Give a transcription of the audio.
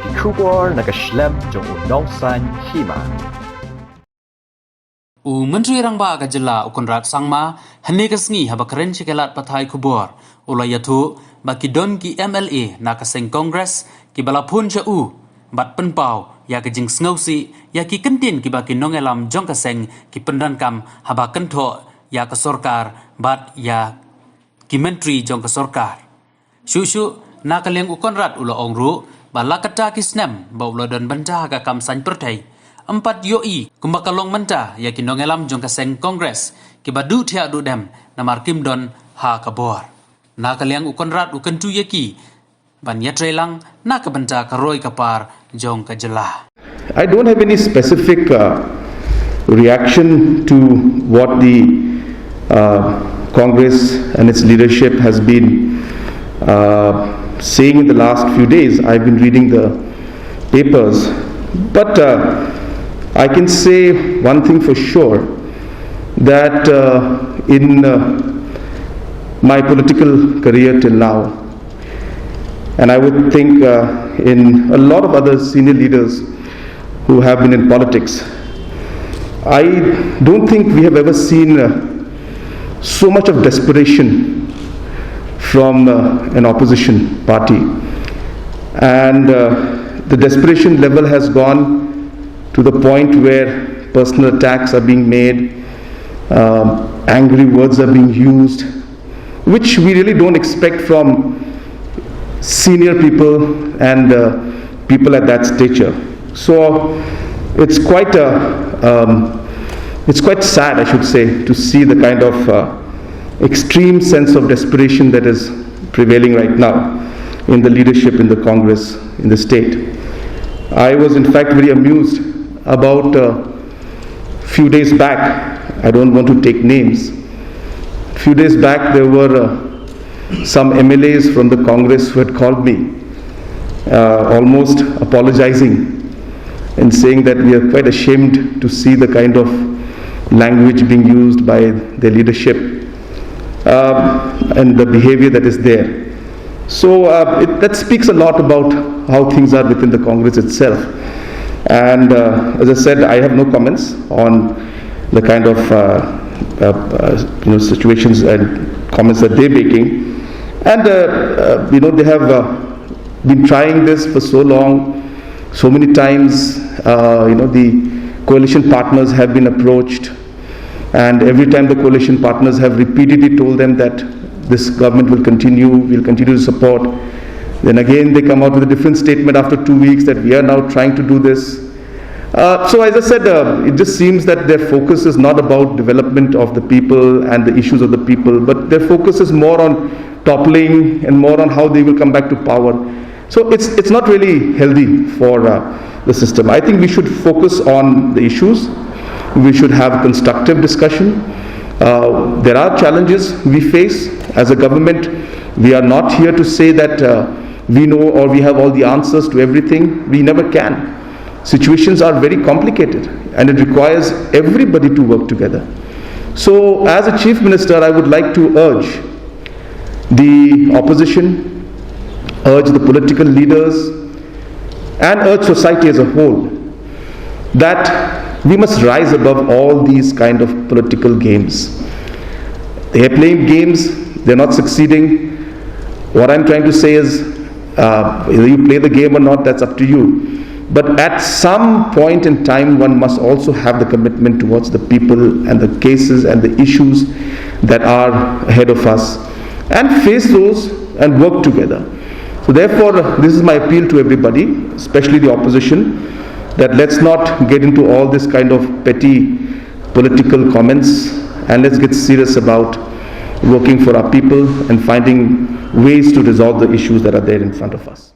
ki khubor nakaslem jong nongsan Hima. Menteri Rangba Gajala Conrad Sangma Hanegasngi haba Kren Chikelat Pathai Kubor Ulayatu Bakidon ki MLA Nakaseng Congress ki balapun cha bat Pynpaw ya ke Jingsngewsih ya ki Kyntien ki baki Nongïalam jong kaseng ki pendankam haba kentho ya ke sorkar bat ya ki menteri jong ke sorkar Shushu nakaleng Conrad ula ongru balakata kisnem ba ula don banta ka kamsan pertai empat yoi kumbakalong menta ya ki Nongïalam jong kaseng Congress ki badu thia du dem namar kimdon ha kabor nakaleng Conrad ukentu yaki ban yatrelang nakabanta karoi kapar jong kajala. I don't have any specific reaction to what the Congress and its leadership has been saying in the last few days. I've been reading the papers, but I can say one thing for sure, that in my political career till now, and I would think in a lot of other senior leaders who have been in politics, I don't think we have ever seen so much of desperation from an opposition party. And the desperation level has gone to the point where personal attacks are being made, angry words are being used, which we really don't expect from senior people and people at that stature. So it's quite sad, I should say, to see the kind of extreme sense of desperation that is prevailing right now in the leadership in the Congress in the state. I was in fact very amused about a few days back. I don't want to take names. A few days back there were some MLAs from the Congress who had called me almost apologizing and saying that we are quite ashamed to see the kind of language being used by their leadership and the behavior that is there. So that speaks a lot about how things are within the Congress itself. And as I said, I have no comments on the kind of situations and comments that they're making. And they have been trying this for so long, so many times. The coalition partners have been approached, and every time the coalition partners have repeatedly told them that this government will continue, we'll continue to support. Then again they come out with a different statement after 2 weeks that we are now trying to do this. So as I said, it just seems that their focus is not about development of the people and the issues of the people, but their focus is more on toppling and more on how they will come back to power. So it's not really healthy for the system. I think we should focus on the issues. We should have constructive discussion. There are challenges we face as a government. We are not here to say that we know or we have all the answers to everything. We never can. Situations are very complicated and it requires everybody to work together. So as a Chief Minister, I would like to urge the opposition, urge the political leaders, and urge society as a whole that we must rise above all these kind of political games. They are playing games, they are not succeeding. What I'm trying to say is, whether you play the game or not, that's up to you. But at some point in time, one must also have the commitment towards the people and the cases and the issues that are ahead of us, and face those and work together. So therefore, this is my appeal to everybody, especially the opposition, that let's not get into all this kind of petty political comments, and let's get serious about working for our people and finding ways to resolve the issues that are there in front of us.